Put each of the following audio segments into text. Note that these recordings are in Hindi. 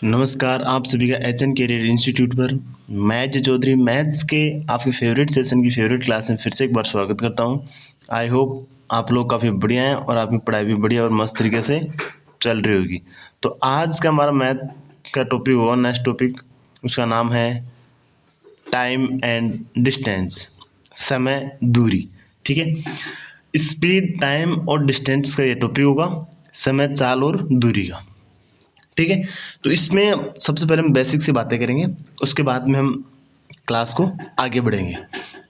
नमस्कार, आप सभी का एचएन कैरियर इंस्टीट्यूट पर मैं अजय चौधरी मैथ्स के आपके फेवरेट सेशन की फेवरेट क्लास में फिर से एक बार स्वागत करता हूं। आई होप आप लोग काफ़ी बढ़िया हैं और आपकी पढ़ाई भी बढ़िया और मस्त तरीके से चल रही होगी। तो आज का हमारा मैथ्स का टॉपिक होगा, नेक्स्ट टॉपिक, उसका नाम है टाइम एंड डिस्टेंस, समय दूरी। ठीक है, स्पीड, टाइम और डिस्टेंस का ये टॉपिक होगा, समय, चाल और दूरी का। ठीक है, तो इसमें सबसे पहले हम बेसिक से बातें करेंगे, उसके बाद में हम क्लास को आगे बढ़ेंगे।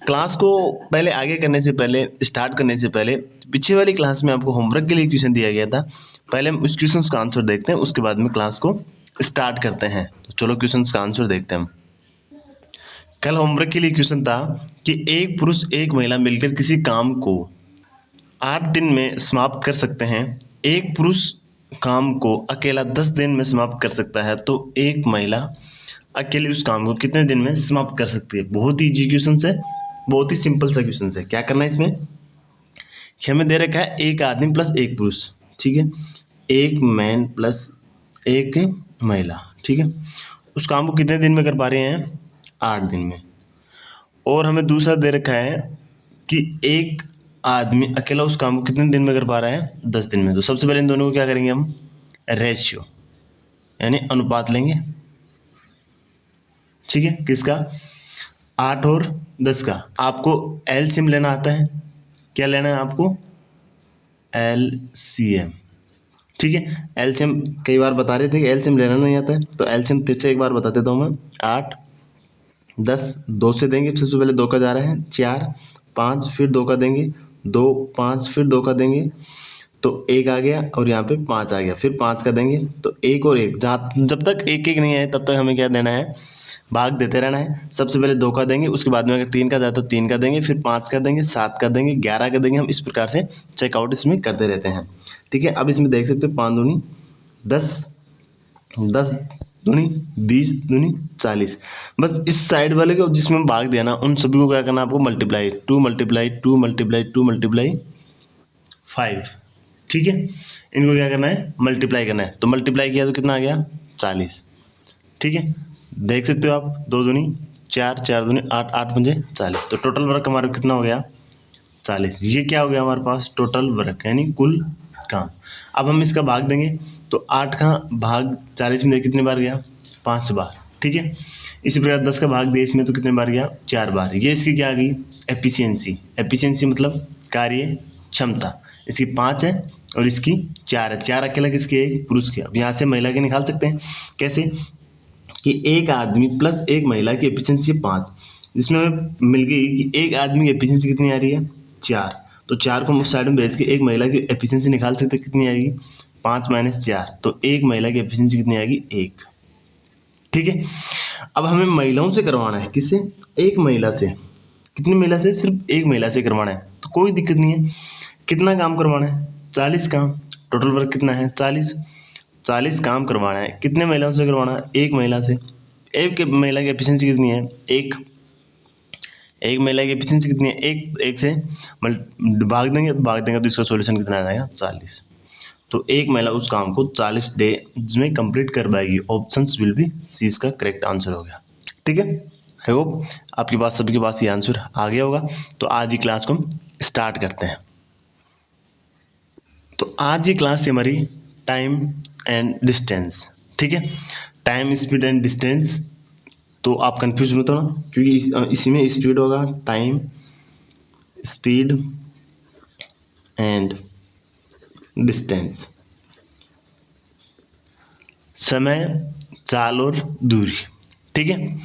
क्लास को पहले आगे करने से पहले, स्टार्ट करने से पहले, पीछे वाली क्लास में आपको होमवर्क के लिए क्वेश्चन दिया गया था। पहले हम उस क्वेश्चन का आंसर देखते हैं, उसके बाद में क्लास को स्टार्ट करते हैं। तो चलो क्वेश्चन का आंसर देखते हैं हम। कल होमवर्क के लिए क्वेश्चन था कि एक पुरुष एक महिला मिलकर किसी काम को 8 दिन में समाप्त कर सकते हैं। एक पुरुष काम को अकेला 10 दिन में समाप्त कर सकता है, तो एक महिला अकेले उस काम को कितने दिन में समाप्त कर सकती है। बहुत ही इजी क्वेश्चन है, बहुत ही सिंपल सा क्वेश्चन है। क्या करना है इसमें, हमें दे रखा है एक आदमी प्लस एक पुरुष, ठीक है, एक मैन प्लस एक महिला, ठीक है, उस काम को कितने दिन में कर पा रहे हैं, 8 दिन में। और हमें दूसरा दे रखा है कि एक आदमी अकेला उस काम को कितने दिन में कर पा रहा है, 10 दिन में। तो सबसे पहले इन दोनों को क्या करेंगे हम, रेशियो यानी अनुपात लेंगे। ठीक है, किसका, 8 और 10 का। आपको एलसीएम लेना आता है, क्या लेना है आपको, एलसीएम। ठीक है, एलसीएम कई बार बता रहे थे कि एलसीएम लेना नहीं आता है, तो एलसीएम फिर से एक बार बता देता हूँ मैं। 8 10 2 से देंगे, सबसे पहले 2 का जा रहा है, 4 5 फिर 2 का देंगे, 2 5 फिर 2 का देंगे, तो 1 आ गया और यहाँ पे 5 आ गया, फिर 5 का देंगे, तो 1 और 1, जहाँ जब तक 1 1 नहीं आए तब तक हमें क्या देना है, भाग देते रहना है। सबसे पहले 2 का देंगे, उसके बाद में अगर 3 का जाए तो 3 का देंगे, फिर 5 का देंगे, 7 का देंगे, 11 का देंगे। हम इस प्रकार से चेकआउट इसमें करते रहते हैं। ठीक है, अब इसमें देख सकते हो 5 दूनी 10, 10 दूनी 20, दूनी 40। बस इस साइड वाले को जिसमें भाग देना, उन सभी को क्या करना आपको, मल्टीप्लाई, 2 मल्टीप्लाई 2 मल्टीप्लाई 2 मल्टीप्लाई 5। ठीक है, इनको क्या करना है, मल्टीप्लाई करना है। तो मल्टीप्लाई किया तो कितना आ गया, 40। ठीक है, देख सकते हो आप, 2 दूनी 4, 4 दूनी 8, 8 पंजे 40। तो टोटल वर्क हमारा कितना हो गया, 40। ये क्या हो गया हमारे पास, टोटल वर्क यानी कुल काम। अब हम इसका भाग देंगे, तो 8 का भाग 40 में कितने बार गया, 5 बार। ठीक है, इसी प्रकार 10 का भाग दिया इसमें, तो कितने बार गया, 4 बार। ये इसकी क्या आ गई, एफिशिएंसी। एफिशिएंसी मतलब कार्य क्षमता। इसकी 5 है और इसकी 4 है। 4 अकेला किसके, एक पुरुष के। अब यहाँ से महिला के निकाल सकते हैं, कैसे कि एक आदमी प्लस एक महिला की एफिशिएंसी 5, जिसमें हमें मिल गई कि एक आदमी की एफिशिएंसी कितनी आ रही है, 4। तो 4 को हम उस साइड में भेज के एक महिला की एफिशिएंसी निकाल सकते हैं, कितनी आएगी, 5 - 4, तो एक महिला की एफिशिएंसी कितनी आएगी, 1। ठीक है, अब हमें महिलाओं से करवाना है, किससे, एक महिला से। कितनी महिला से, सिर्फ एक महिला से करवाना है, तो कोई दिक्कत नहीं है। कितना काम करवाना है, 40 काम। टोटल वर्क कितना है, 40। 40 काम करवाना है, कितने महिलाओं से करवाना है, एक महिला से। एक महिला की एफिशिएंसी कितनी है, एक। एक महिला की एफिशिएंसी कितनी है, एक से भाग देंगे तो इसका सॉल्यूशन कितना आ जाएगा, 40। तो एक महिला उस काम को 40 डेज में कंप्लीट कर पाएगी। ऑप्शंस विल बी सी, इसका करेक्ट आंसर हो गया। ठीक है, आई होप आपके पास, सभी के पास ये आंसर आ गया होगा। तो आज ही क्लास को हम स्टार्ट करते हैं। तो आज की क्लास थी हमारी टाइम एंड डिस्टेंस। ठीक है, टाइम, स्पीड एंड डिस्टेंस। तो आप कंफ्यूज मत हो ना, क्योंकि इसी में स्पीड होगा, टाइम, स्पीड एंड डिस्टेंस, समय, चाल और दूरी। ठीक है,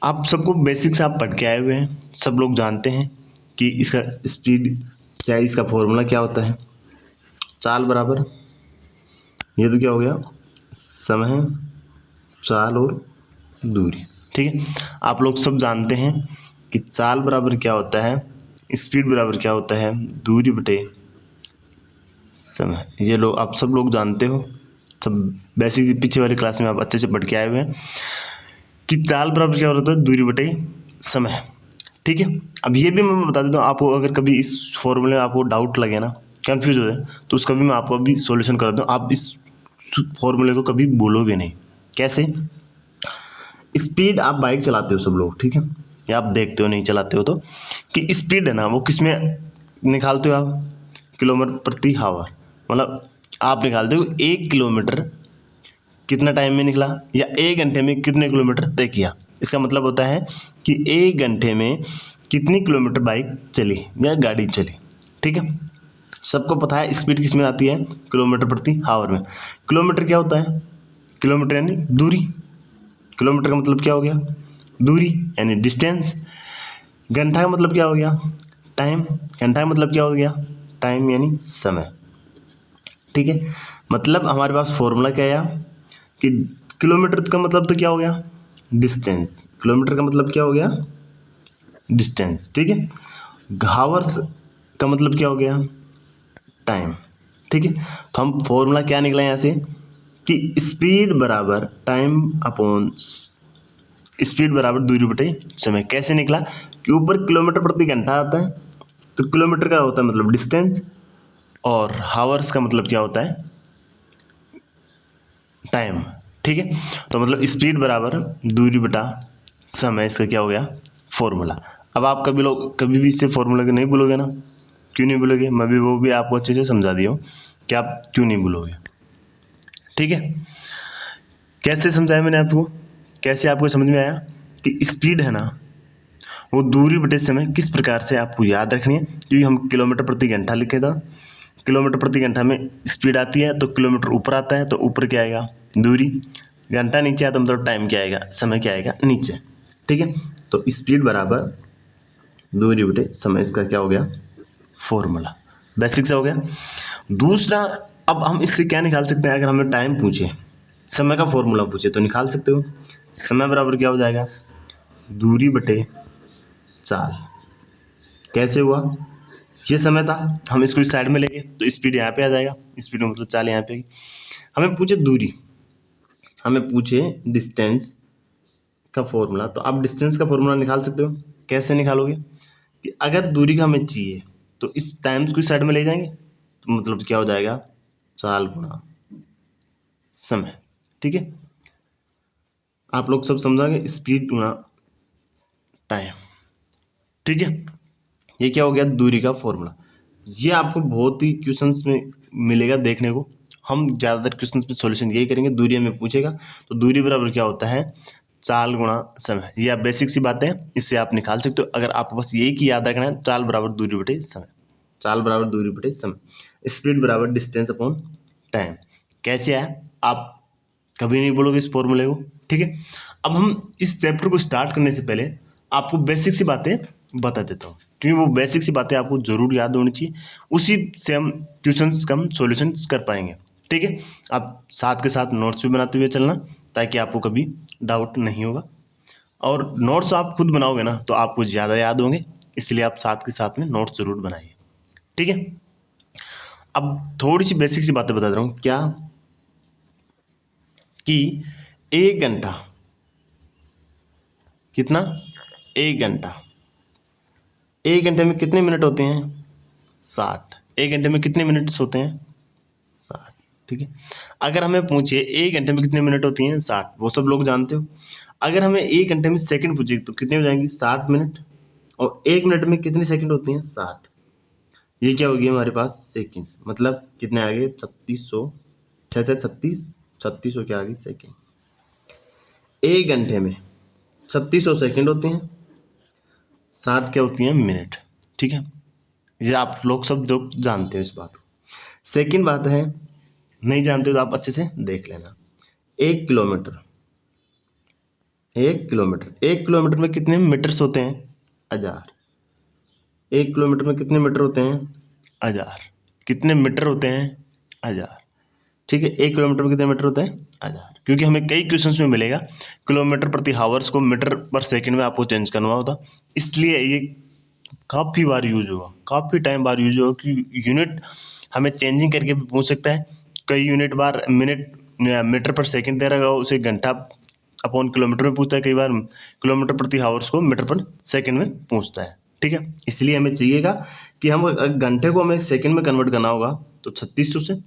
आप सबको बेसिक से आप पढ़ के आए हुए हैं, सब लोग जानते हैं कि इसका स्पीड क्या है, इसका फॉर्मूला क्या होता है, चाल बराबर, ये तो क्या हो गया, समय, चाल और दूरी। ठीक है, आप लोग सब जानते हैं कि चाल बराबर क्या होता है, स्पीड बराबर क्या होता है, दूरी बटे समय। ये लोग आप सब लोग जानते हो, सब बेसिक पीछे वाली क्लास में आप अच्छे से पढ़ के आए हुए हैं कि चाल बराबर क्या होता है, दूरी बटे समय। ठीक है, अब ये भी मैं बता देता हूँ आपको, अगर कभी इस फॉर्मूले में आपको डाउट लगे ना, कंफ्यूज हो जाए, तो उसका भी मैं आपको अभी सॉल्यूशन करा दूँ। आप इस फॉर्मूले को कभी भूलोगे नहीं। कैसे? स्पीड आप बाइक चलाते हो सब लोग, ठीक है, या आप देखते हो नहीं चलाते हो तो, कि स्पीड है ना वो किस में निकालते हो आप? किलोमीटर प्रति हावर। मतलब आप निकालते हो 1 किलोमीटर कितना टाइम में निकला, या 1 घंटे में कितने किलोमीटर तय किया। इसका मतलब होता है कि 1 घंटे में कितनी किलोमीटर बाइक चली या गाड़ी चली, ठीक है। सबको पता है स्पीड किस में आती है? किलोमीटर प्रति हावर में। किलोमीटर क्या होता है? किलोमीटर यानी दूरी। किलोमीटर का मतलब क्या हो गया? दूरी यानी डिस्टेंस। घंटा का मतलब क्या हो गया? टाइम। घंटा का मतलब क्या हो गया? टाइम यानी समय, ठीक है। मतलब हमारे पास फॉर्मूला क्या आया कि किलोमीटर का मतलब तो क्या हो गया? डिस्टेंस। किलोमीटर का मतलब क्या हो गया? डिस्टेंस, ठीक है। हावर्स का मतलब क्या हो गया? टाइम, ठीक है। तो हम फॉर्मूला क्या निकला यहाँ से कि स्पीड बराबर टाइम अपॉन स्पीड बराबर दूरी बटे समय। कैसे निकला? कि ऊपर किलोमीटर प्रति घंटा आता है, तो किलोमीटर का होता है मतलब डिस्टेंस, और हावर्स का मतलब क्या होता है? टाइम, ठीक है। तो मतलब स्पीड बराबर दूरी बटा समय, इसका क्या हो गया? फॉर्मूला। अब आप कभी भी इससे फॉर्मूला के नहीं बोलोगे ना? क्यों नहीं बोलोगे? मैं भी वो भी आपको अच्छे से समझा दिया हूँ कि आप क्यों नहीं बोलोगे, ठीक है। कैसे समझाया मैंने आपको? कैसे आपको समझ में आया कि स्पीड है ना वो दूरी बटे समय किस प्रकार से आपको याद रखनी है? क्योंकि हम किलोमीटर प्रति घंटा लिखे था, किलोमीटर प्रति घंटा में स्पीड आती है तो किलोमीटर ऊपर आता है, तो ऊपर क्या आएगा? दूरी। घंटा नीचे आता है मतलब टाइम क्या आएगा? समय क्या आएगा? नीचे, ठीक है। तो स्पीड बराबर दूरी बटे समय, इसका क्या हो गया? फॉर्मूला। बेसिक से हो गया। दूसरा, अब हम इससे क्या निकाल सकते हैं? अगर हमें टाइम पूछे, समय का फॉर्मूला पूछे तो निकाल सकते हो। समय बराबर क्या हो जाएगा? दूरी बटे चाल। कैसे हुआ? ये समय था, हम इसको इस साइड में लेंगे तो स्पीड यहाँ पे आ जाएगा, स्पीड मतलब चाल यहाँ पे आएगी। हमें पूछे दूरी, हमें पूछे डिस्टेंस का फॉर्मूला, तो आप डिस्टेंस का फॉर्मूला निकाल सकते हो। कैसे निकालोगे? कि अगर दूरी का हमें चाहिए तो इस टाइम्स को इस साइड में ले जाएंगे, तो मतलब क्या हो जाएगा? चाल गुणा समय, ठीक है। आप लोग सब समझाएंगे, स्पीड गुणा टाइम, ठीक है। ये क्या हो गया? दूरी का फॉर्मूला। ये आपको बहुत ही क्वेश्चंस में मिलेगा देखने को। हम ज़्यादातर क्वेश्चंस में सॉल्यूशन यही करेंगे, दूरी हमें पूछेगा तो दूरी बराबर क्या होता है? चाल गुणा समय। ये आप बेसिक सी बातें हैं, इससे आप निकाल सकते हो। अगर आपको बस यही की याद रखना है, चाल बराबर दूरी बटे समय, चाल बराबर दूरी बटे समय, स्पीड बराबर डिस्टेंस अपॉन टाइम। कैसे आया? आप कभी नहीं बोलोगे इस फॉर्मूले को, ठीक है। अब हम इस चैप्टर को स्टार्ट करने से पहले आपको बेसिक सी बातें बता देता हूँ, क्योंकि वो बेसिक सी बातें आपको जरूर याद होनी चाहिए, उसी से हम क्वेश्चंस का हम सॉल्यूशन कर पाएंगे, ठीक है। आप साथ के साथ नोट्स भी बनाते हुए चलना, ताकि आपको कभी डाउट नहीं होगा। और नोट्स आप खुद बनाओगे ना तो आपको ज़्यादा याद होंगे, इसलिए आप साथ के साथ में नोट्स जरूर बनाइए, ठीक है। अब थोड़ी सी बेसिक सी बातें बता रहा हूँ, क्या कि 1 घंटा कितना? 1 घंटा। 1 घंटे में कितने मिनट होते हैं? 60। 1 घंटे में कितने मिनट्स होते हैं? 60, ठीक है। अगर हमें पूछे 1 घंटे में कितने मिनट होती हैं? 60, वो सब लोग जानते हो। अगर हमें 1 घंटे में सेकंड पूछे तो कितने हो जाएंगी? 60 मिनट। और 1 मिनट में कितनी सेकंड होती हैं? 60। ये क्या होगी हमारे पास? सेकंड। मतलब कितने आ गए? 3600, 6 3600 क्या आ गई? सेकंड। 1 घंटे में 3600 सेकंड होते हैं, 60 क्या होती हैं? मिनट, ठीक है। ये आप लोग सब लोग जानते हो इस बात को। सेकंड बात है, नहीं जानते तो आप अच्छे से देख लेना। 1 किलोमीटर, 1 किलोमीटर, 1 किलोमीटर में कितने मीटर्स होते हैं? 1000। 1 किलोमीटर में कितने मीटर होते हैं? 1000। कितने मीटर होते हैं? 1000, ठीक है। 1 किलोमीटर में कितने मीटर होते हैं? 1000। क्योंकि हमें कई क्वेश्चंस में मिलेगा किलोमीटर प्रति हावर्स को मीटर पर सेकंड में आपको चेंज करना होता, इसलिए ये काफ़ी बार यूज होगा, काफ़ी टाइम बार यूज होगा, कि यूनिट हमें चेंजिंग करके भी पूछ सकता है। कई यूनिट बार मिनट या मीटर पर सेकंड दे रहा होगा, उसे घंटा अपॉन किलोमीटर में पूछता है, कई बार किलोमीटर प्रति हावर्स को मीटर पर सेकंड में पूछता है, ठीक है। इसलिए हमें चाहिएगा कि हम घंटे को हमें सेकंड में कन्वर्ट करना होगा तो 3600 से,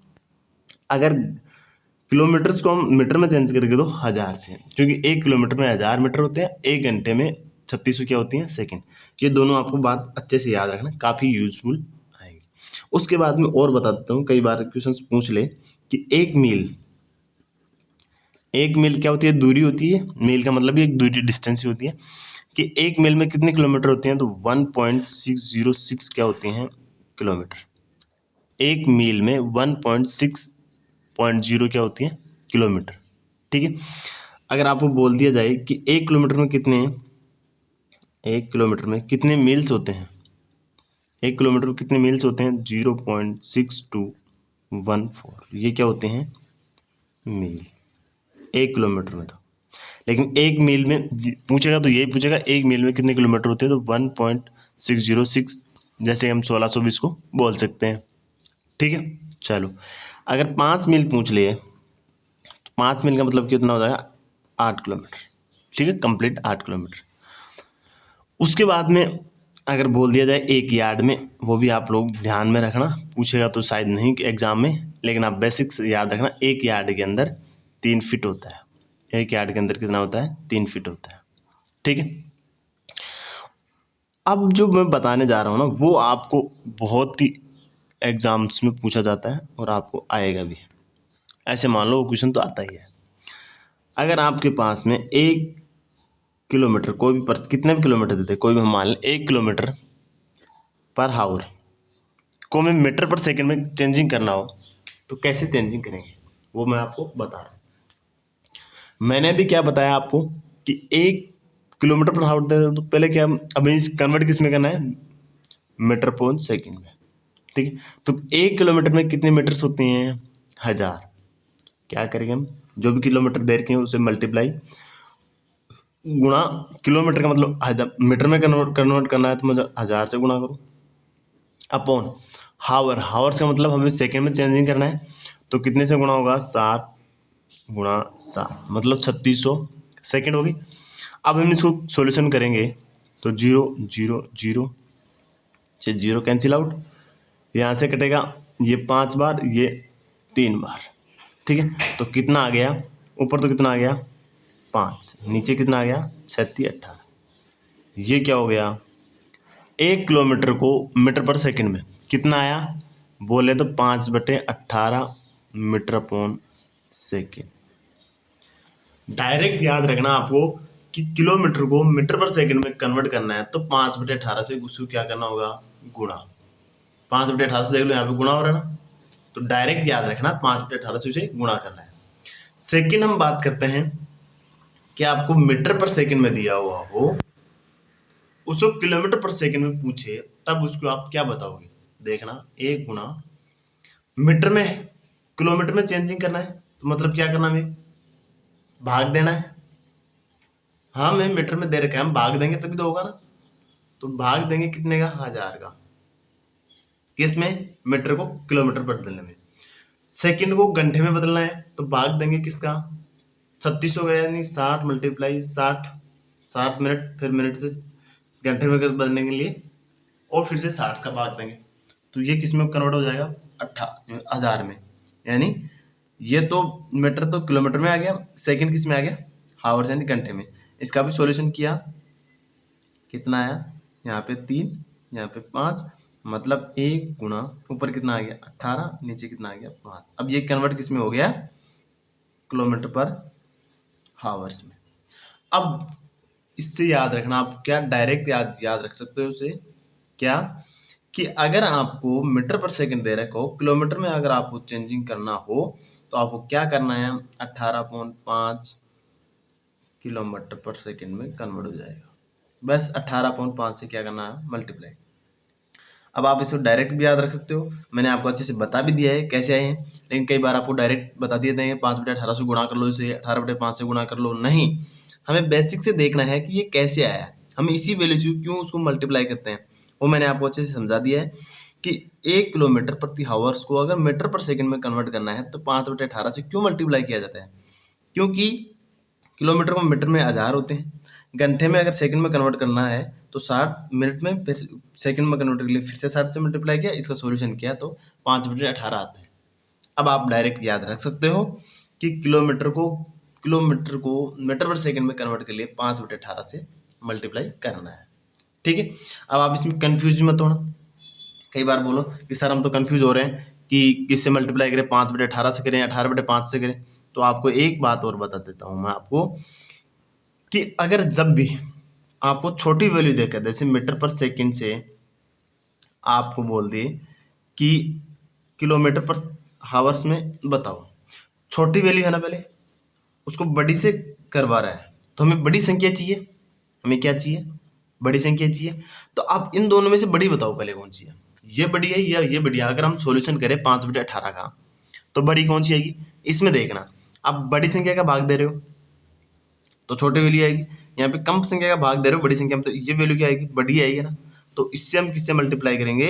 अगर किलोमीटर्स को हम मीटर में चेंज करके दो 1000 से, क्योंकि 1 किलोमीटर में 1000 मीटर होते हैं, 1 घंटे में 3600 क्या होती हैं सेकंड। ये दोनों आपको बात अच्छे से याद रखना, काफ़ी यूजफुल आएंगे। उसके बाद में और बता देता हूँ, कई बार क्वेश्चंस पूछ ले कि एक मील क्या होती है, दूरी होती है। मील का मतलब ही एक दूरी, डिस्टेंस ही होती है कि 1 मील में कितने किलोमीटर होते हैं, तो 1.606 क्या होते हैं किलोमीटर। 1 मील में 1.6 क्या होती है किलोमीटर। ठीक है, अगर आपको बोल दिया जाए कि 1 किलोमीटर में कितने मील्स होते हैं, 1 किलोमीटर में कितने मील्स होते हैं, 0.6214, ये क्या होते हैं मील 1 किलोमीटर में। तो लेकिन 1 मील में पूछेगा तो यही पूछेगा 1 मील में कितने किलोमीटर होते हैं, तो 1.606, जैसे हम 1620 को बोल सकते हैं। ठीक है, चलो अगर 5 मील पूछ लिए तो 5 मील का मतलब कितना हो जाएगा, 8 किलोमीटर। ठीक है, कंप्लीट 8 किलोमीटर। उसके बाद में अगर बोल दिया जाए 1 यार्ड में, वो भी आप लोग ध्यान में रखना, पूछेगा तो शायद नहीं कि एग्जाम में, लेकिन आप बेसिक्स याद रखना। 1 यार्ड के अंदर 3 फीट होता है। 1 यार्ड के अंदर कितना होता है, 3 फीट होता है। ठीक है, अब जो मैं बताने जा रहा हूँ ना, वो आपको बहुत ही एग्जाम्स में पूछा जाता है और आपको आएगा भी। ऐसे मान लो वो क्वेश्चन तो आता ही है। अगर आपके पास में 1 किलोमीटर, कोई भी कितने भी किलोमीटर देते, कोई भी हम मान लें 1 किलोमीटर पर हावर को मैं मीटर पर सेकंड में चेंजिंग करना हो, तो कैसे चेंजिंग करेंगे वो मैं आपको बता रहा हूँ। मैंने भी क्या बताया आपको कि 1 किलोमीटर पर हावर दे तो पहले क्या, अभी कन्वर्ट किस में करना है, मीटर पर सेकंड में। ठीक है, तो 1 किलोमीटर में कितने मीटर्स होते हैं, 1000। क्या करेंगे हम, जो भी किलोमीटर दे रखे हैं उसे मल्टीप्लाई गुणा, किलोमीटर का मतलब 1000, मीटर में कन्वर्ट करना है तो मतलब 1000 से गुणा करो, अपॉन हावर्स का मतलब हमें सेकंड में चेंजिंग करना है, तो कितने से गुणा होगा, 60 गुणा 60 मतलब 3600 सेकंड होगी। अब हम इसको सॉल्यूशन करेंगे तो 0 0 0 से 0 कैंसिल आउट, यहाँ से कटेगा ये 5 बार, ये 3 बार। ठीक है, तो कितना आ गया, ऊपर तो कितना आ गया 5, नीचे कितना आ गया 36 18। ये क्या हो गया, 1 किलोमीटर को मीटर पर सेकंड में कितना आया, बोले तो 5/18 मीटर अपॉन सेकेंड। डायरेक्ट याद रखना आपको कि किलोमीटर को मीटर पर सेकंड में कन्वर्ट करना है तो 5/18 से उसको क्या करना होगा, गुणा। 5/18 से देख लो यहाँ पे गुणा हो रहा है ना, तो डायरेक्ट याद रखना 5/18 से उसे गुणा करना है। सेकंड हम बात करते हैं कि आपको मीटर पर सेकंड में दिया हुआ हो, उसको किलोमीटर पर सेकंड में पूछे, तब उसको आप क्या बताओगे, देखना 1 गुणा मीटर में, किलोमीटर में चेंजिंग करना है तो मतलब क्या करना है, भाग देना है। हाँ, मैं मीटर में दे रखा है, हम भाग देंगे तभी तो होगा ना, तो भाग देंगे कितने का, 1000 का, किस में, मीटर को किलोमीटर पर बदलने में। सेकंड को घंटे में बदलना है तो भाग देंगे किसका, 3600 का, यानी 60 मल्टीप्लाई 60 मिनट, फिर मिनट से घंटे में बदलने के लिए और फिर से 60 का भाग देंगे, तो ये किस में कन्वर्ट हो जाएगा, 1000 में। यानी ये तो मीटर तो किलोमीटर में आ गया, सेकंड किस में आ गया, हावर्स यानी घंटे में। इसका भी सॉल्यूशन किया, कितना आया, यहाँ पे 3, यहाँ पे 5, मतलब 1 गुणा, ऊपर कितना आ गया 18, नीचे कितना आ गया 5। अब ये कन्वर्ट किस में हो गया, किलोमीटर पर हावर्स में। अब इससे याद रखना, आप क्या डायरेक्ट याद रख सकते हो उसे, क्या कि अगर आपको मीटर पर सेकंड दे रखा हो, किलोमीटर में अगर आपको चेंजिंग करना हो तो आपको क्या करना है, 18/5 किलोमीटर पर सेकंड में कन्वर्ट हो जाएगा। बस 18/5 से क्या करना है, मल्टीप्लाई। अब आप इसको डायरेक्ट भी याद रख सकते हो, मैंने आपको अच्छे से बता भी दिया है कैसे आए हैं, लेकिन कई बार आपको डायरेक्ट बता दिए थे 5/18 से गुणा कर लो, इसे 18/5 से गुणा कर लो, नहीं, हमें बेसिक से देखना है कि ये कैसे आया है, हम इसी वैल्यू से क्यों उसको मल्टीप्लाई करते हैं, वो मैंने आपको अच्छे से समझा दिया है कि 1 किलोमीटर प्रति हावर्स को अगर मीटर पर सेकंड में कन्वर्ट करना है तो 5/18 से क्यों मल्टीप्लाई किया जाता है, क्योंकि किलोमीटर को मीटर में 1000 होते हैं, घंटे में अगर सेकंड में कन्वर्ट करना है तो 60 मिनट में, फिर सेकंड में कन्वर्ट के लिए फिर से 60 से मल्टीप्लाई किया, इसका सॉल्यूशन किया तो 5/18 आता है। अब आप डायरेक्ट याद रख सकते हो कि किलोमीटर को मीटर पर सेकंड में कन्वर्ट के लिए 5/18 से मल्टीप्लाई करना है। ठीक है, अब आप इसमें कंफ्यूज मत होना। कई बार बोलो कि सर हम तो कंफ्यूज हो रहे हैं कि किससे मल्टीप्लाई करें, 5/18 से करें, 18/5 से करें। तो आपको एक बात और बता देता हूँ मैं आपको कि अगर जब भी आपको छोटी वैल्यू देकर, जैसे मीटर पर सेकंड से आपको बोल दिए कि किलोमीटर पर हावर्स में बताओ, छोटी वैल्यू है ना, पहले उसको बड़ी से करवा रहा है, तो हमें बड़ी संख्या चाहिए। हमें क्या चाहिए? बड़ी संख्या चाहिए। तो आप इन दोनों में से बड़ी बताओ पहले कौन सी है, ये बड़ी है या ये बड़ी है। अगर हम सॉल्यूशन करें 5/18 का, तो बड़ी कौन सी आएगी? इसमें देखना, आप बड़ी संख्या का भाग दे रहे हो तो छोटी वैल्यू आएगी, यहाँ पे कम संख्या का भाग दे रहे हो बड़ी संख्या में, तो ये वैल्यू क्या आएगी? बड़ी आएगी ना। तो इससे हम किससे मल्टीप्लाई करेंगे?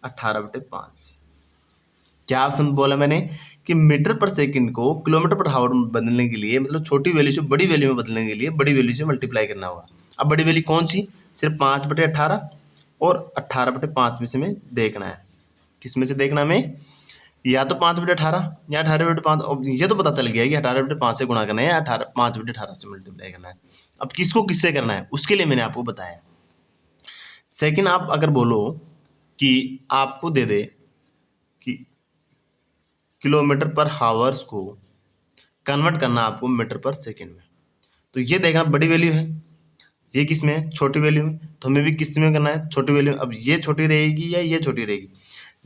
18/5 से। क्या ऑप्शन बोला मैंने कि मीटर पर सेकंड को किलोमीटर पर हावर में बदलने के लिए, मतलब छोटी वैल्यू से बड़ी वैल्यू में बदलने के लिए बड़ी वैल्यू से मल्टीप्लाई करना होगा। अब बड़ी वैल्यू कौन सी? सिर्फ 5/18 और 18/5 में से हमें देखना है। किस में से देखना हमें? या तो 5/18 या 18/5। अब ये तो पता चल गया कि 18/5 से गुणा करना है या 5/18 से मल्टीप्लाई करना है। अब किसको किससे करना है उसके लिए मैंने आपको बताया। सेकंड, आप अगर बोलो कि आपको दे दे कि किलोमीटर पर हावर्स को कन्वर्ट करना आपको मीटर पर सेकंड में, तो ये देखना बड़ी वैल्यू है, ये किस में है? छोटी वैल्यू में। तो हमें भी किस में करना है? छोटी वैल्यू में। अब ये छोटी रहेगी या ये छोटी रहेगी?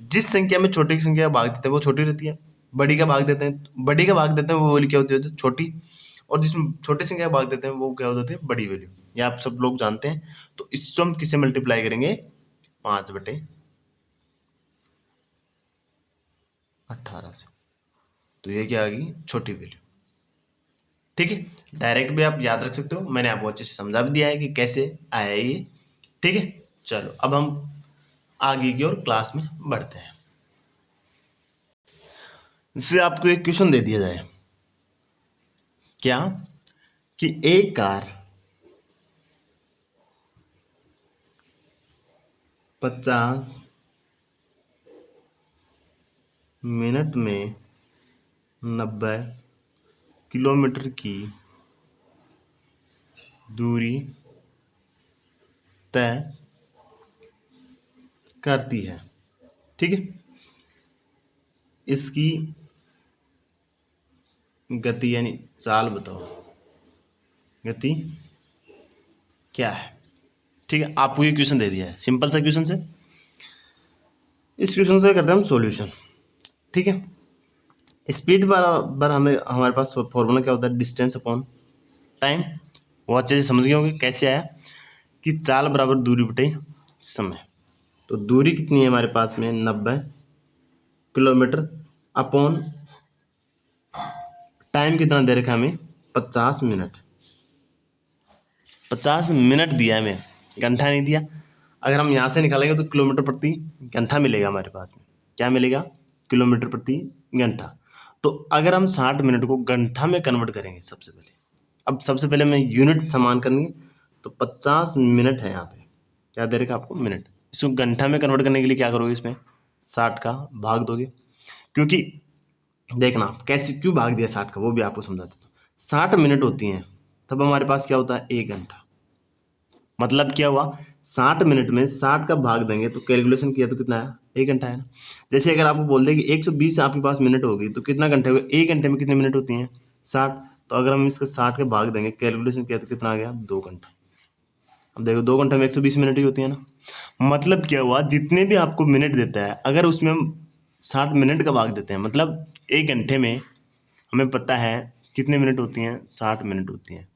जिस संख्या में छोटी संख्या का भाग देते हैं वो छोटी रहती है, बड़ी का भाग देते हैं, बड़ी का भाग देते हैं वो वैल्यू क्या होती है? छोटी। और जिसमें छोटी संख्या का भाग देते हैं वो क्या होती है? बड़ी वैल्यू। ये आप सब लोग जानते हैं। तो इससे हम किससे मल्टीप्लाई करेंगे? 5/18 से। तो ये क्या आ गई? छोटी वैल्यू। ठीक है, डायरेक्ट भी आप याद रख सकते हो, मैंने आपको अच्छे से समझा भी दिया है कि कैसे आया ये। ठीक है, चलो अब हम आगे की ओर क्लास में बढ़ते हैं। इससे आपको एक क्वेश्चन दे दिया जाए, क्या कि एक कार 50 मिनट में 90 किलोमीटर की दूरी तय करती है। ठीक है, इसकी गति यानी चाल बताओ, गति क्या है। ठीक है, आपको ये क्वेश्चन दे दिया है, सिंपल सा क्वेश्चन से। इस क्वेश्चन से करते हैं हम सॉल्यूशन। ठीक है, स्पीड बराबर हमें, हमारे पास फॉर्मूला क्या होता है? Distance upon time. वो अच्छे से समझ गए होंगे कैसे आया कि चाल बराबर दूरी बटे समय। तो दूरी कितनी है हमारे पास में? 90 किलोमीटर अपॉन टाइम कितना दे रखा है हमें? 50 मिनट। 50 मिनट दिया है हमें, घंटा नहीं दिया। अगर हम यहाँ से निकालेंगे तो किलोमीटर प्रति घंटा मिलेगा हमारे पास में। क्या मिलेगा? किलोमीटर प्रति घंटा। तो अगर हम 60 मिनट को घंटा में कन्वर्ट करेंगे सबसे पहले, अब सबसे पहले हमें यूनिट समान करनी है। तो 50 मिनट है यहाँ पे, क्या दे रखा आपको? मिनट। इसको घंटा में कन्वर्ट करने के लिए क्या करोगे? इसमें 60 का भाग दोगे, क्योंकि देखना कैसे क्यों भाग दिया 60 का, वो भी आपको समझा देता हूँ। 60 मिनट होती हैं तब हमारे पास क्या होता है? 1 घंटा। मतलब क्या हुआ? 60 मिनट में 60 का भाग देंगे तो कैलकुलेशन किया तो कितना आया? 1 घंटा है ना। जैसे अगर आपको बोल दें कि 120 आपके पास मिनट होगी तो कितना घंटे हुए? 1 घंटे में कितने मिनट होती हैं? 60। तो अगर हम इसका 60 का भाग देंगे, कैलकुलेशन किया तो कितना आ गया? 2 घंटा। अब देखो 2 घंटे में 120 मिनट ही होती है ना। मतलब क्या हुआ? जितने भी आपको मिनट देता है, अगर उसमें हम 60 मिनट का भाग देते हैं, मतलब 1 घंटे में हमें पता है कितने मिनट होती हैं? 60 मिनट होती हैं।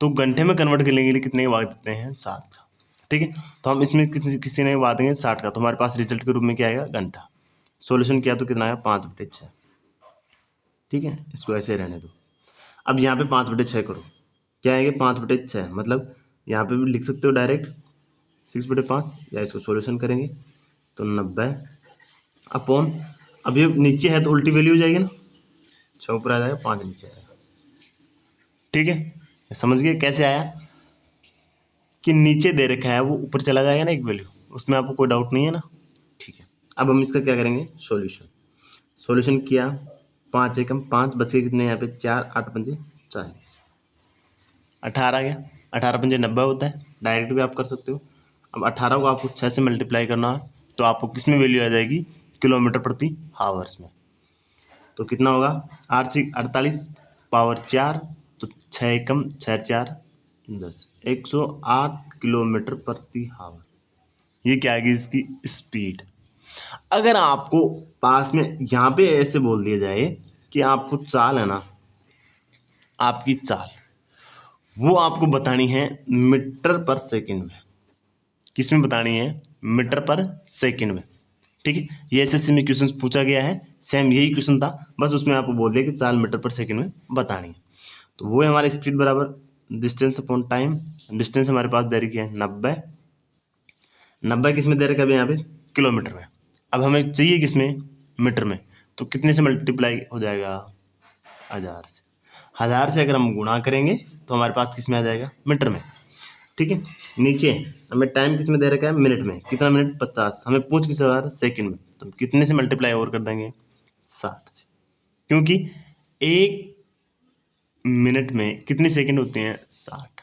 तो घंटे में कन्वर्ट करने के लिए कितने का भाग देते हैं? 60 का। ठीक है, तो हम इसमें किसी ने भाग देंगे 60 का, तो हमारे पास रिजल्ट के रूप में क्या आएगा? घंटा। सॉल्यूशन किया तो कितना आया? 5/6। ठीक है, इसको ऐसे रहने दो। अब यहाँ पे 5/6 करो, क्या आएगा? 5/6। मतलब यहाँ पे भी लिख सकते हो डायरेक्ट 6/5, या इसको सॉल्यूशन करेंगे तो 90 अपॉन, अब ये नीचे है तो उल्टी वैल्यू हो जाएगी ना, 6 ऊपर आ जाएगा, 5 नीचे आएगा। ठीक है, समझ गए कैसे आया? कि नीचे दे रखा है वो ऊपर चला जाएगा ना एक वैल्यू, उसमें आपको कोई डाउट नहीं है ना। ठीक है, अब हम इसका क्या करेंगे? सॉल्यूशन। सॉल्यूशन किया 5 एकम 5 बचे कितने यहाँ पे 4, 8 पंजे 40, 18 आ गया। 18 पंजे 90 होता है, डायरेक्ट भी आप कर सकते हो। अब 18 को आपको 6 से मल्टीप्लाई करना है तो आपको किस में वैल्यू आ जाएगी, किलोमीटर प्रति हावर्स में। तो कितना होगा 8 से 48 पावर 4, तो 6 एकम 6 4 10, 108 किलोमीटर प्रति हावर। ये क्या आएगी इसकी स्पीड। अगर आपको पास में यहाँ पे ऐसे बोल दिया जाए कि आपको चाल है ना, आपकी चाल वो आपको बतानी है मीटर पर सेकंड में। किस में बतानी है, मीटर पर सेकंड में। ठीक है, ये एसएससी में क्वेश्चन पूछा गया है, सेम यही क्वेश्चन था, बस उसमें आपको बोल दिया कि चाल मीटर पर सेकंड में बतानी है। तो वो है हमारी स्पीड बराबर डिस्टेंस अपॉन टाइम। डिस्टेंस हमारे पास दे रखी है 90, 90 किस में दे रखा है यहाँ पे, किलोमीटर में। अब हमें चाहिए किस में, मीटर में। तो कितने से मल्टीप्लाई हो जाएगा, 1000 से। 1000 से अगर हम गुणा करेंगे तो हमारे पास किस में आ जाएगा, मीटर में। ठीक है, नीचे हमें टाइम किस में दे रखा है, मिनट में। कितना मिनट, 50। हमें पूछ किस बार, सेकंड में। तो कितने से मल्टीप्लाई और कर देंगे, 60 से, क्योंकि 1 मिनट में कितने सेकंड होते हैं, 60।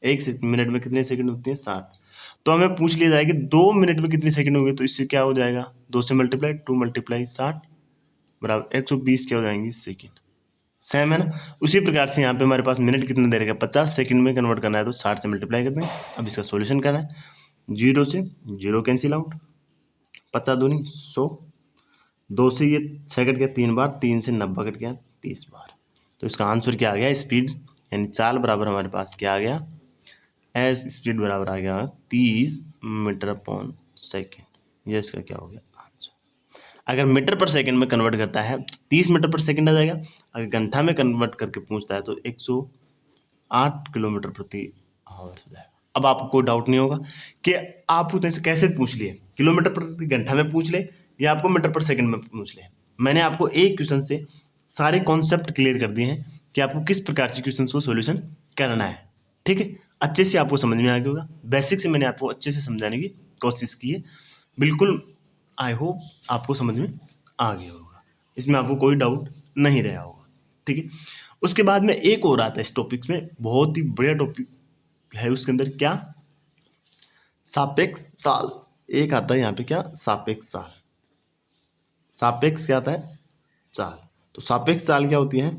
1 मिनट में कितने सेकंड होते हैं, 60। तो हमें पूछ लिया जाएगा 2 मिनट में कितने सेकंड होंगे, तो इससे क्या हो जाएगा, 2 से मल्टीप्लाई, 2 मल्टीप्लाई 60 बराबर 120 क्या हो जाएंगे सेकंड। सेम है ना। उसी प्रकार से यहाँ पे हमारे पास मिनट कितना दे रखा है, 50 सेकंड में कन्वर्ट करना है तो 60 से मल्टीप्लाई कर देंगे। अब इसका सॉल्यूशन करना है, 0 से 0 कैंसिल आउट, 50 दूनी 100, 2 से ये 6 कट गया 3 बार, 3 से 90 कट गया 30 बार। तो इसका आंसर क्या आ गया, स्पीड यानी चाल बराबर हमारे पास क्या आ गया, एस स्पीड बराबर आ गया 30 मीटर अपॉन सेकेंड। ये इसका क्या हो गया आंसर। अगर मीटर पर सेकंड में कन्वर्ट करता है तो 30 मीटर पर सेकंड आ जाएगा। अगर घंटा में कन्वर्ट करके पूछता है तो 108 किलोमीटर प्रति आवर हो जाएगा। अब आपको कोई डाउट नहीं होगा कि आप उसे कैसे पूछ लिए, किलोमीटर प्रति घंटा में पूछ ले या आपको मीटर पर सेकंड में पूछ ले। मैंने आपको एक क्वेश्चन से सारे कॉन्सेप्ट क्लियर कर दिए हैं कि आपको किस प्रकार से क्वेश्चन को सोल्यूशन करना है। ठीक है, अच्छे से आपको समझ में आ गया होगा। बेसिक से मैंने आपको अच्छे से समझाने की कोशिश की है, बिल्कुल। आई होप आपको समझ में आ गया होगा, इसमें आपको कोई डाउट नहीं रहा होगा। ठीक है, उसके बाद में एक और आता है इस टॉपिक्स में, बहुत ही बढ़िया टॉपिक है। उसके अंदर क्या, सापेक्ष चाल। एक आता है यहाँ पे क्या, सापेक्ष चाल। सापेक्ष क्या आता है, चाल। तो सापेक्ष चाल क्या होती है,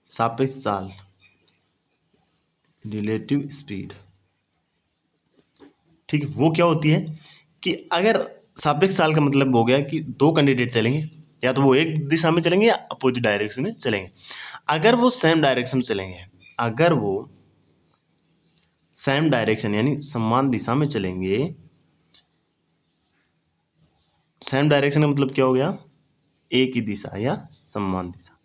सापेक्ष चाल रिलेटिव स्पीड। ठीक है, वो क्या होती है कि अगर सापेक्ष चाल का मतलब हो गया कि दो कैंडिडेट चलेंगे, या तो वो एक दिशा में चलेंगे या अपोजिट डायरेक्शन में चलेंगे। अगर वो सेम डायरेक्शन में चलेंगे, अगर वो सेम डायरेक्शन यानी समान दिशा में चलेंगे, सेम डायरेक्शन का मतलब क्या हो गया, एक ही दिशा या समान दिशा।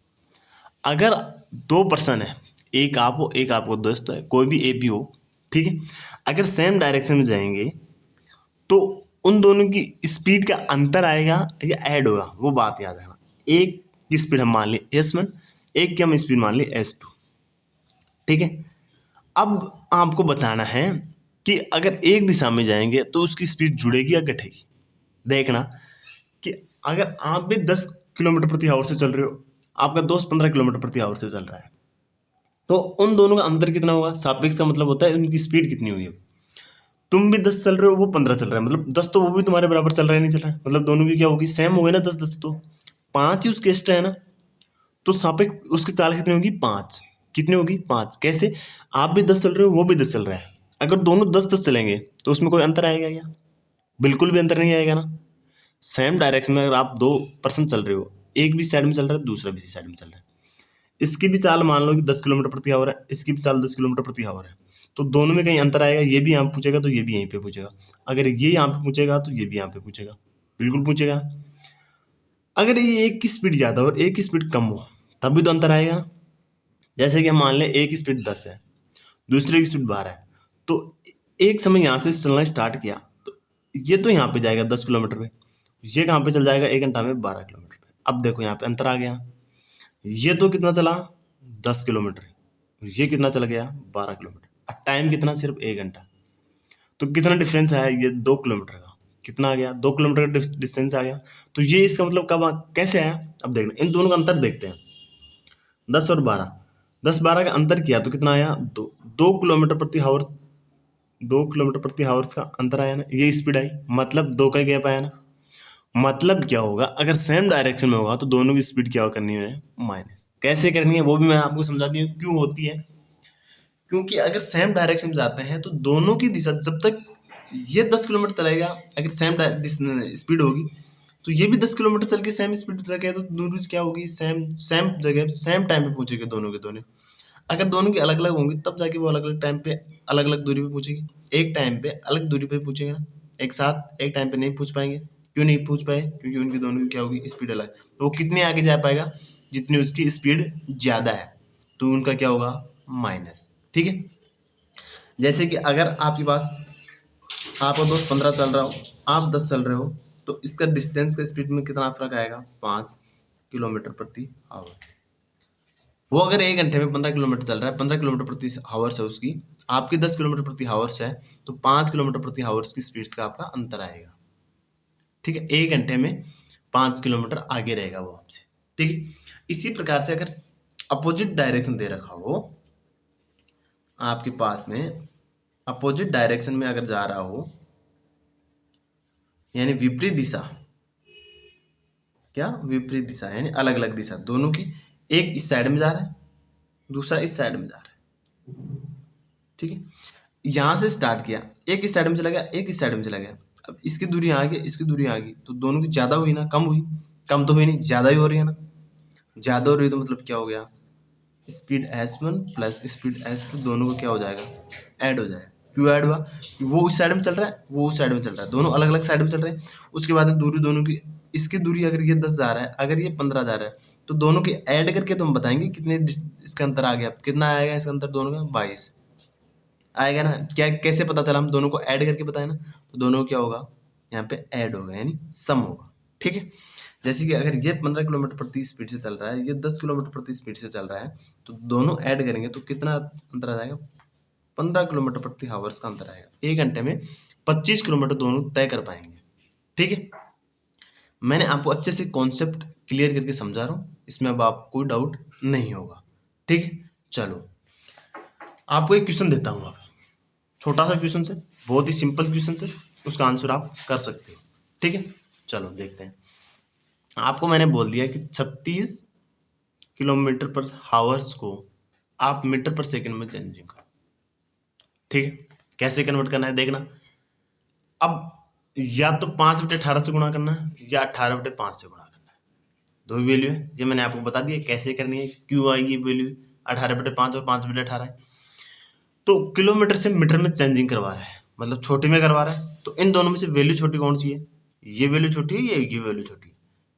अगर दो पर्सन है, एक आप हो एक आपको दोस्त है, कोई भी ए भी हो, ठीक है, अगर सेम डायरेक्शन में जाएंगे तो उन दोनों की स्पीड का अंतर आएगा या ऐड होगा, वो बात याद रखना। एक की स्पीड हम मान ली S1, एक की हम स्पीड मान ली S2। ठीक है, अब आपको बताना है कि अगर एक दिशा में जाएंगे तो उसकी स्पीड जुड़ेगी या घटेगी। देखना कि अगर आप भी 10 किलोमीटर प्रति आवर से चल रहे हो, आपका दोस्त 15 किलोमीटर प्रति आवर से चल रहा है, तो उन दोनों का अंतर कितना होगा। सापेक्ष का मतलब होता है उनकी स्पीड कितनी हुई है। तुम भी 10 चल रहे हो, वो 15 चल रहा है, मतलब 10 तो वो भी तुम्हारे बराबर चल रहा है, नहीं चल रहा है, मतलब दोनों की क्या होगी, सेम हो गई ना। 10 तो 5 ही उसके एक्स्ट्रा है ना, तो सापेक्ष उसकी चाल कितनी होगी, 5। कितनी होगी, 5। कैसे, आप भी 10 चल रहे हो, वो भी 10 चल रहा है, अगर दोनों 10-10 चलेंगे तो उसमें कोई अंतर आएगा क्या, बिल्कुल भी अंतर नहीं आएगा ना। सेम डायरेक्शन में अगर आप दो पर्सन चल रहे हो, एक भी साइड में चल रहा है, दूसरा भी साइड में चल रहा है, इसकी भी चाल मान लो कि 10 किलोमीटर प्रति आवर है, इसकी भी चाल 10 किलोमीटर प्रति आवर है, तो दोनों में कहीं अंतर आएगा। ये भी यहाँ पे पूछेगा तो ये भी यहीं पे पूछेगा, अगर ये यहाँ पे पूछेगा तो ये भी यहाँ पे पूछेगा, बिल्कुल पूछेगा। अगर ये एक की स्पीड ज़्यादा और एक की स्पीड कम हो तब भी तो अंतर आएगा ना। जैसे कि हम मान लें एक की स्पीड 10 है, दूसरे की स्पीड 12 है, तो एक समय यहाँ से चलना स्टार्ट किया तो ये तो यहाँ पे जाएगा 10 किलोमीटर पे, ये कहाँ पे चल जाएगा 1 घंटा में 12 किलोमीटर पे। अब देखो यहाँ पे अंतर आ गया, ये तो कितना चला 10 किलोमीटर, ये कितना चला गया 12 किलोमीटर, और टाइम कितना सिर्फ 1 घंटा, तो कितना डिफरेंस है ये 2 किलोमीटर का। कितना आ गया, 2 किलोमीटर का डिस्टेंस आ गया। तो ये इसका मतलब कब कैसे आया, अब देखना, इन दोनों का अंतर देखते हैं। 10 और 12, 10-12 का अंतर किया तो कितना आया, 2 किलोमीटर प्रति हावर, 2 किलोमीटर प्रति हावर्स का अंतर आया ना, ये स्पीड आई, मतलब 2 का गैप आया ना। मतलब क्या होगा, अगर सेम डायरेक्शन में होगा तो दोनों की स्पीड क्या करनी है, माइनस। कैसे करनी है वो भी मैं आपको समझा दी हूँ, क्यों होती है, क्योंकि अगर सेम डायरेक्शन में जाते हैं तो दोनों की दिशा, जब तक ये 10 किलोमीटर चलेगा, अगर सेम स्पीड होगी, तो ये भी 10 किलोमीटर चल के सेम स्पीड चलेगा, तो दोनों क्या होगी, सेम सेम जगह सेम टाइम पे पहुंचेंगे दोनों के दोनों। अगर दोनों की अलग अलग होंगी तब जाके वो अलग अलग टाइम पे अलग अलग दूरी पे पूछेगी, एक टाइम पे अलग दूरी पे पूछेंगे ना, एक साथ एक टाइम पे नहीं पूछ पाएंगे। क्यों नहीं पूछ पाए, क्योंकि उनकी दोनों की क्या होगी, स्पीड अलग, तो वो कितने आगे जा पाएगा, जितनी उसकी स्पीड ज़्यादा है, तो उनका क्या होगा, माइनस। ठीक है, जैसे कि अगर आपके पास, आपका दोस्त 15 चल रहा हो, आप 10 चल रहे हो, तो इसका डिस्टेंस का स्पीड में कितना फर्क आएगा, 5 किलोमीटर प्रति आवर। वो अगर 1 घंटे में 15 किलोमीटर चल रहा है, 15 किलोमीटर प्रति हावर्स है उसकी, आपकी 10 किलोमीटर प्रति हावर्स है, तो 5 किलोमीटर प्रति हावर्स की स्पीड का आपका अंतर आएगा। ठीक है, 1 घंटे में 5 किलोमीटर आगे रहेगा वो आपसे। ठीक है, इसी प्रकार से अगर अपोजिट डायरेक्शन दे रखा हो आपके पास में, अपोजिट डायरेक्शन में अगर जा रहा हो, यानी विपरीत दिशा, क्या विपरीत दिशा यानी अलग अलग दिशा दोनों की, एक इस साइड में जा रहा है, दूसरा इस साइड में जा रहा है। ठीक है, यहां से स्टार्ट किया, एक इस साइड में चला गया, एक इस साइड में चला गया, अब इसकी दूरी आ गई, इसकी दूरी आ गई, तो दोनों की ज्यादा हुई ना, कम हुई, कम तो हुई नहीं, ज्यादा ही हो रही है ना, ज्यादा हो रही है, तो मतलब क्या हो गया, speed S1 plus speed S2 दोनों को क्या हो जाएगा, ऐड हो जाएगा। क्यों ऐड हुआ, वो उस साइड में चल रहा है, वो उस साइड में चल रहा है, दोनों अलग अलग साइड में चल रहे हैं। उसके बाद दूरी दोनों की, इसकी दूरी अगर ये 10 जा रहा है, अगर ये 15 जा रहा है, तो दोनों की ऐड करके तो हम बताएंगे कितने इसका अंतर आ गया, कितना आएगा इसका अंतर दोनों का, 22 आएगा ना। क्या कैसे पता चला, हम दोनों को ऐड करके बताए ना, तो दोनों क्या होगा, यहाँ पे ऐड होगा, यानी सम होगा। ठीक है, जैसे कि अगर ये 15 किलोमीटर प्रति स्पीड से चल रहा है, ये 10 किलोमीटर प्रति स्पीड से चल रहा है, तो दोनों ऐड करेंगे तो कितना अंतर आ जाएगा, 15 किलोमीटर प्रति हावर्स का अंतर आएगा। 1 घंटे में 25 किलोमीटर दोनों तय कर पाएंगे। ठीक है, मैंने आपको अच्छे से कॉन्सेप्ट क्लियर करके समझा रहा हूँ, इसमें अब आपको कोई डाउट नहीं होगा। ठीक है, चलो आपको एक क्वेश्चन देता हूँ, अब छोटा सा क्वेश्चन से, बहुत ही सिंपल क्वेश्चन से, उसका आंसर आप कर सकते हो। ठीक है, चलो देखते हैं। आपको मैंने बोल दिया कि 36 किलोमीटर पर हावर्स को आप मीटर पर सेकंड में चेंजिंग करो। ठीक है, कैसे कन्वर्ट करना है देखना। अब या तो 5/18 से गुणा करना है, या 18/5 से गुणा करना है, दो ही वैल्यू है, ये मैंने आपको बता दिया कैसे करनी है, क्यों आएगी वैल्यू 18/5 और 5/18 है। तो किलोमीटर से मीटर में चेंजिंग करवा रहा है, मतलब छोटे में करवा रहा है, तो इन दोनों में से वैल्यू छोटी कौन सी है, ये वैल्यू छोटी है, ये वैल्यू छोटी है,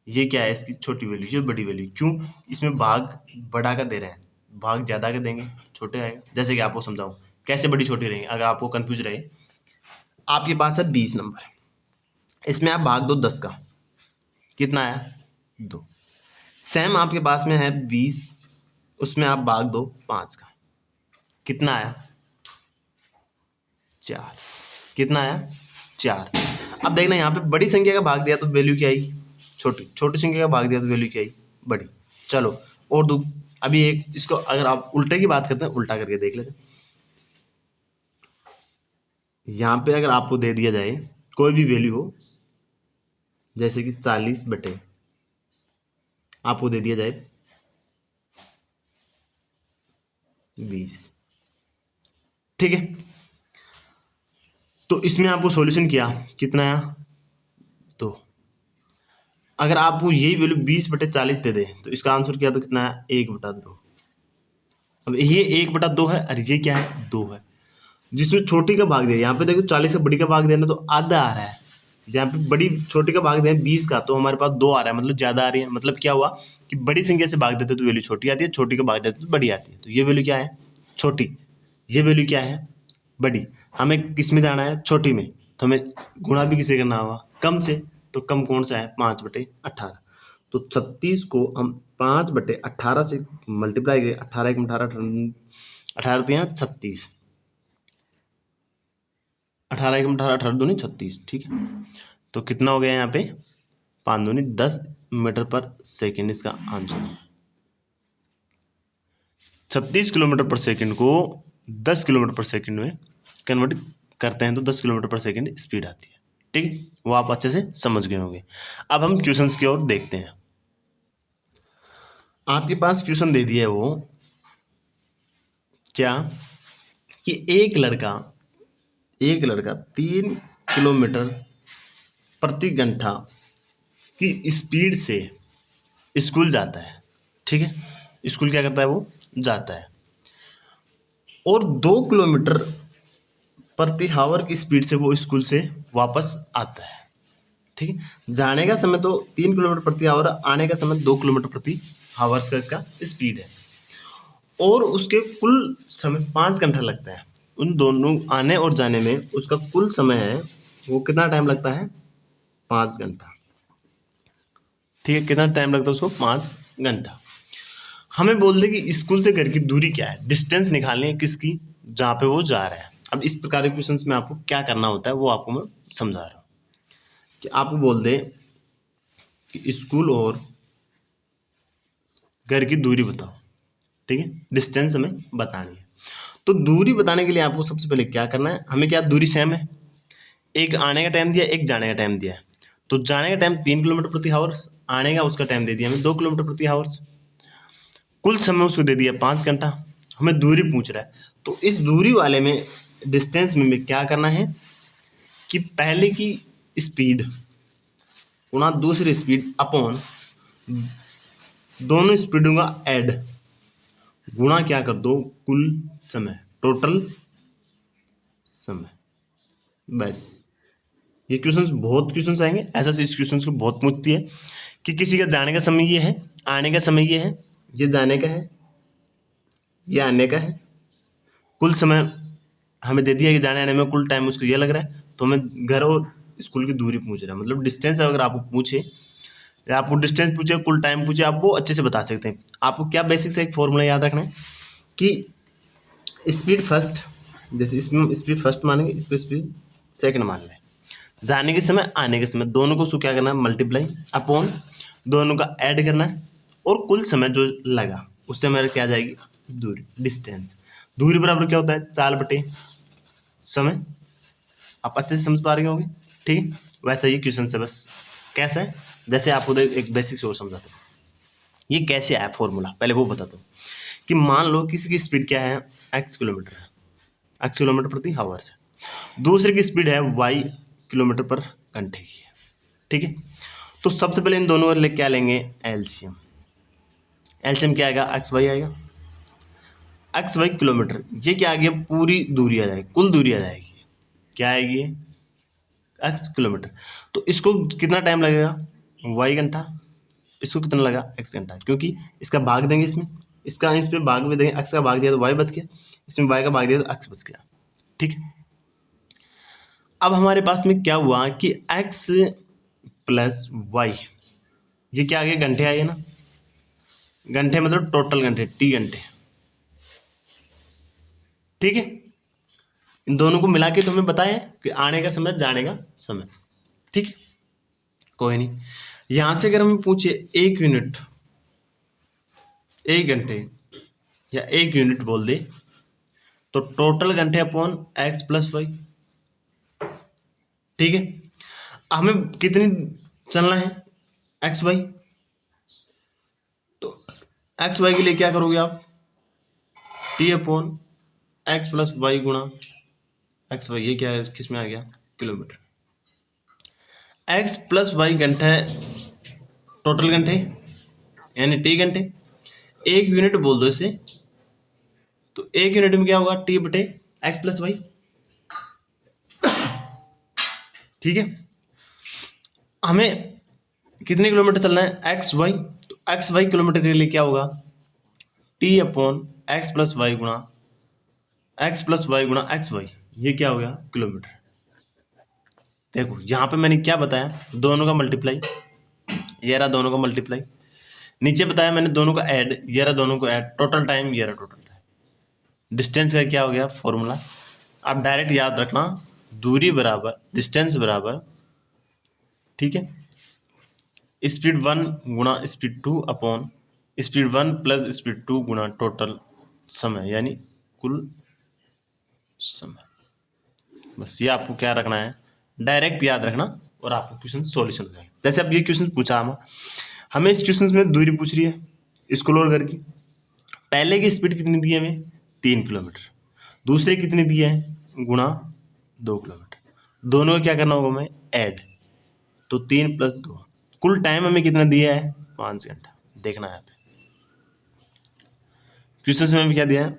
ये क्या है इसकी छोटी वैल्यू, ये बड़ी वैल्यू। क्यों, इसमें भाग बड़ा का दे रहे हैं, भाग ज्यादा का देंगे छोटे आएगा। जैसे कि आपको समझाऊं कैसे बड़ी छोटी रहेंगी, अगर आपको कंफ्यूज रहे, आपके पास है 20 नंबर, इसमें आप भाग दो 10 का, कितना आया 2। सेम आपके पास में है 20, उसमें आप भाग दो 5 का, कितना आया 4, कितना आया 4। अब देखना यहाँ पे बड़ी संख्या का भाग दिया तो वैल्यू क्या आई छोटी, छोटी संख्या का भाग दिया तो वैल्यू क्या आई बड़ी। चलो और दो, अभी एक इसको अगर आप उल्टे की बात करते हैं, उल्टा करके देख लेते हैं। यहाँ पे अगर आपको दे दिया जाए कोई भी वैल्यू हो, जैसे कि 40 बटे आपको दे दिया जाए 20, ठीक है, तो इसमें आपको सॉल्यूशन किया, कितना आया 2। अगर आपको यही वैल्यू 20/40 दे दे तो इसका आंसर क्या, तो कितना है 1/2। अब ये 1/2 है और ये क्या है 2 है, जिसमें छोटी का भाग दिया, यहाँ पे देखो 40 का बड़ी का भाग देना तो आधा आ रहा है, यहाँ पे बड़ी छोटी का भाग दिया 20 का, तो हमारे पास 2 आ रहा है, मतलब ज्यादा आ रही है। मतलब क्या हुआ कि बड़ी संख्या से भाग देते तो वैल्यू छोटी आती है, छोटी का भाग देते तो बड़ी आती है, तो ये वैल्यू क्या है छोटी, ये वैल्यू क्या है बड़ी। हमें किस में जाना है छोटी में, तो हमें गुणा भी किसे करना होगा कम से, तो कम कौन सा है 5/18। तो 36 को हम 5/18 से मल्टीप्लाई करें, 18 1 18 18 36, 18 1 18 18 दूनी 36, ठीक है। तो कितना हो गया यहाँ पे 5 दूनी 10 मीटर पर सेकेंड इसका आंसर। 36 किलोमीटर पर सेकेंड को 10 किलोमीटर पर सेकेंड में कन्वर्ट करते हैं तो 10 किलोमीटर पर सेकेंड स्पीड आती है। ठीक है, वो आप अच्छे से समझ गए होंगे। अब हम क्वेश्चंस की ओर देखते हैं। आपके पास क्वेश्चन दे दिया है वो क्या कि एक लड़का 3 किलोमीटर प्रति घंटा की स्पीड से स्कूल जाता है। ठीक है, स्कूल क्या करता है, वो जाता है, और 2 किलोमीटर प्रति हावर की स्पीड से वो स्कूल से वापस आता है। ठीक है, जाने का समय तो 3 किलोमीटर प्रति आवर, आने का समय 2 किलोमीटर प्रति हावर्स का इसका स्पीड है, और उसके कुल समय 5 घंटा लगता है। उन दोनों आने और जाने में उसका कुल समय है वो कितना टाइम लगता है, 5 घंटा। ठीक है, कितना टाइम लगता है उसको, 5 घंटा। हमें बोल दे कि स्कूल से घर की दूरी क्या है, डिस्टेंस निकालनी है किसकी, जहाँ पे वो जा रहा है। अब इस प्रकार के क्वेश्चंस में आपको क्या करना होता है वो आपको मैं समझा रहा हूँ कि आपको बोल दे कि स्कूल और घर की दूरी बताओ। ठीक है, डिस्टेंस हमें बतानी है। तो दूरी बताने के लिए आपको सबसे पहले क्या करना है, हमें क्या दूरी सेम है, एक आने का टाइम दिया, एक जाने का टाइम दिया है। तो जाने का टाइम 3 किलोमीटर प्रति हावर, आने का उसका टाइम दे दिया हमें 2 किलोमीटर प्रति हावर, कुल समय उसको दे दिया 5 घंटा। हमें दूरी पूछ रहा है, तो इस दूरी वाले में डिस्टेंस में क्या करना है कि पहले की स्पीड गुणा दूसरी स्पीड अपॉन दोनों स्पीडों का ऐड गुणा क्या कर दो, कुल समय, टोटल समय। बस ये क्वेश्चंस, बहुत क्वेश्चंस आएंगे ऐसा से, इस क्वेश्चंस को बहुत पूछती है कि किसी का जाने का समय ये है, आने का समय ये है, ये जाने का है, ये आने का है, कुल समय हमें दे दिया कि जाने आने में कुल टाइम उसको ये लग रहा है, तो हमें घर और स्कूल की दूरी पूछ रहा है। मतलब डिस्टेंस अगर आपको पूछे, या आपको डिस्टेंस पूछे, कुल टाइम पूछे, आप वो अच्छे से बता सकते हैं। आपको क्या बेसिक से एक फॉर्मूला याद रखना है कि स्पीड फर्स्ट, जैसे इसमें स्पीड फर्स्ट मानेंगे, इसको स्पीड सेकंड मान लें, जाने के समय आने के समय दोनों को उसको क्या करना है, मल्टीप्लाई अपॉन दोनों का ऐड करना है, और कुल समय जो लगा उससे हमारे क्या आ जाएगी, दूरी, डिस्टेंस। दूरी बराबर क्या होता है, 4/समय। आप अच्छे से समझ पा रहे होंगे। ठीक है, वैसा ही क्वेश्चन से बस कैसे है, जैसे आपको एक बेसिक से और समझाता हूँ। ये कैसे आया फॉर्मूला, पहले वो बताता हूँ कि मान लो किसी की स्पीड क्या है, x किलोमीटर है, x किलोमीटर प्रति हावर से, दूसरे की स्पीड है y किलोमीटर पर घंटे की है। ठीक है, तो सबसे पहले इन दोनों का क्या लेंगे, एलसीएम। एलसीएम क्या आएगा, एक्स वाई आएगा, एक्स वाई किलोमीटर, ये क्या आ गया, पूरी दूरी आ जाएगी, कुल दूरी आ जाएगी, क्या आएगी, एक्स किलोमीटर। तो इसको कितना टाइम लगेगा, वाई घंटा, इसको कितना लगा, एक्स घंटा, क्योंकि इसका भाग देंगे इसमें, इसका इस पर भाग भी देंगे, एक्स का भाग दिया तो वाई बच गया, इसमें वाई का भाग दिया तो एक्स बच गया। ठीक है, अब हमारे पास में क्या हुआ कि एक्स प्लस वाई, ये क्या आ गया, घंटे आ गए ना, घंटे मतलब टोटल घंटे, टी घंटे। ठीक है, इन दोनों को मिला के तो हमें बताया कि आने का समय, जाने का समय। ठीक है, कोई नहीं, यहां से अगर हमें पूछे 1 यूनिट, 1 घंटे या 1 यूनिट बोल दे, तो टोटल घंटे अपॉन एक्स प्लस वाई। ठीक है, हमें कितनी चलना है, एक्स वाई, तो एक्स वाई के लिए क्या करोगे आप, t upon x plus y गुणा एक्स वाई, ये क्या है, किस में आ गया, किलोमीटर। एक्स प्लस वाई घंटा है, टोटल घंटे यानी टी घंटे, 1 यूनिट बोल दो इसे, तो 1 यूनिट में क्या होगा, टी बटे एक्स प्लस वाई। ठीक है, हमें कितने किलोमीटर चलना है, एक्स वाई, तो एक्स वाई किलोमीटर के लिए क्या होगा, t upon x plus y गुणा एक्स वाई, ये क्या हो गया, किलोमीटर। देखो यहां पे मैंने क्या बताया, दोनों का मल्टीप्लाई, ये रहा दोनों का मल्टीप्लाई, नीचे बताया मैंने दोनों का ऐड, ये रहा दोनों को ऐड, टोटल टाइम, ये रहा टोटल टाइम। डिस्टेंस का क्या हो गया फॉर्मूला, आप डायरेक्ट याद रखना, दूरी बराबर डिस्टेंस बराबर ठीक है। स्पीड 1 गुणा speed 2 upon speed 1 plus speed 2 गुणा टोटल समय यानी कुल समय। बस ये आपको क्या रखना है, डायरेक्ट याद रखना और आपको क्वेश्चन सॉल्यूशन हो जाएगा। जैसे अब ये क्वेश्चन पूछा हमें इस क्वेश्चन में दूरी पूछ रही है स्क्रोल करके। पहले की स्पीड कितनी दी है हमें 3 किलोमीटर, दूसरे कितनी दी है गुणा 2 किलोमीटर, दोनों का क्या करना होगा हमें ऐड, तो 3 + 2, कुल टाइम हमें कितना दिया है 5 घंटा। देखना है यहाँ पे क्वेश्चन में हमें क्या दिया है,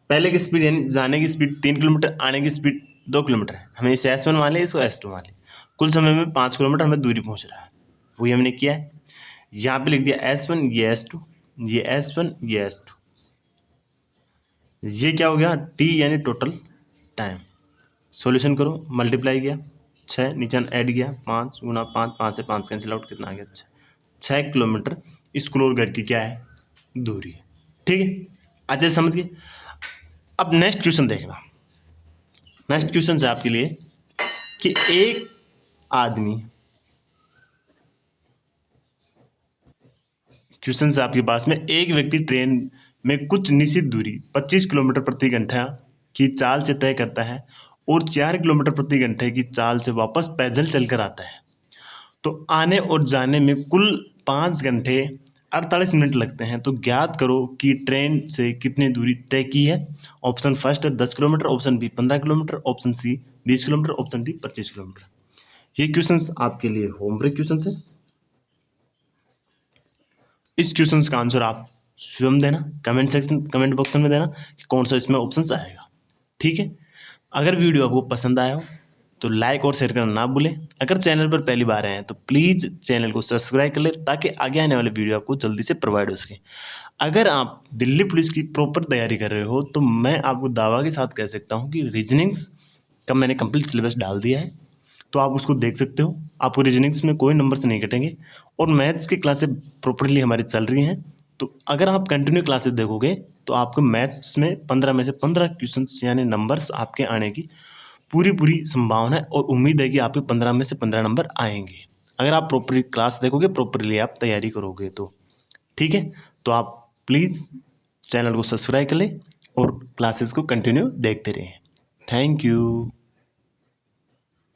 पहले की स्पीड यानी जाने की स्पीड 3 किलोमीटर, आने की स्पीड 2 किलोमीटर है, हमें इसे S1 मान लिया, इसको S2 मान लिया, कुल समय में 5 किलोमीटर हमें दूरी पहुंच रहा है, वही हमने किया है। यहाँ पे लिख दिया S1 ये S2 ये S1 ये S2, ये क्या हो गया T यानी टोटल टाइम। सॉल्यूशन करो, मल्टीप्लाई किया 6, नीचे ऐड किया 5 गुणा 5, 5 से 5 कैंसिल आउट, कितना आ गया 6 किलोमीटर स्क्रोल करके क्या है दूरी है। ठीक है, अच्छा समझ गए। अब नेक्स्ट क्वेश्चन देखना, नेक्स्ट क्वेश्चन है आपके लिए कि एक आदमी, क्वेश्चन है आपके पास में, एक व्यक्ति ट्रेन में कुछ निश्चित दूरी 25 किलोमीटर प्रति घंटा की चाल से तय करता है और 4 किलोमीटर प्रति घंटे की चाल से वापस पैदल चलकर आता है, तो आने और जाने में कुल 5 घंटे 48 मिनट लगते हैं, तो ज्ञात करो कि ट्रेन से कितनी दूरी तय की है। ऑप्शन फर्स्ट है 10 kilometre, option B 15 kilometre, option C 20 kilometre, option D 25 kilometre. ये क्वेश्चंस आपके लिए होमवर्क क्वेश्चंस है। इस क्वेश्चंस का आंसर आप स्वयं देना, कमेंट सेक्शन कमेंट बॉक्स में देना कि कौन सा इसमें ऑप्शन आएगा। ठीक है, अगर वीडियो आपको पसंद आया हो तो लाइक और शेयर करना ना भूलें। अगर चैनल पर पहली बार आए हैं तो प्लीज़ चैनल को सब्सक्राइब कर ले ताकि आगे आने वाले वीडियो आपको जल्दी से प्रोवाइड हो सके। अगर आप दिल्ली पुलिस की प्रॉपर तैयारी कर रहे हो तो मैं आपको दावा के साथ कह सकता हूँ कि रीजनिंग्स का मैंने कंप्लीट सिलेबस डाल दिया है, तो आप उसको देख सकते हो। आपको रीजनिंग्स में कोई नंबर से नहीं कटेंगे और मैथ्स की क्लासेस प्रॉपरली हमारी चल रही हैं। तो अगर आप कंटिन्यू क्लासेस देखोगे तो आपको मैथ्स में 15 में से 15 क्वेश्चन यानी नंबर्स आपके आने की पूरी संभावना है और उम्मीद है कि आपके 15 में से 15 नंबर आएंगे, अगर आप प्रॉपरली क्लास देखोगे, प्रॉपरली आप तैयारी करोगे तो। ठीक है, तो आप प्लीज़ चैनल को सब्सक्राइब कर लें और क्लासेस को कंटिन्यू देखते रहें। Thank you.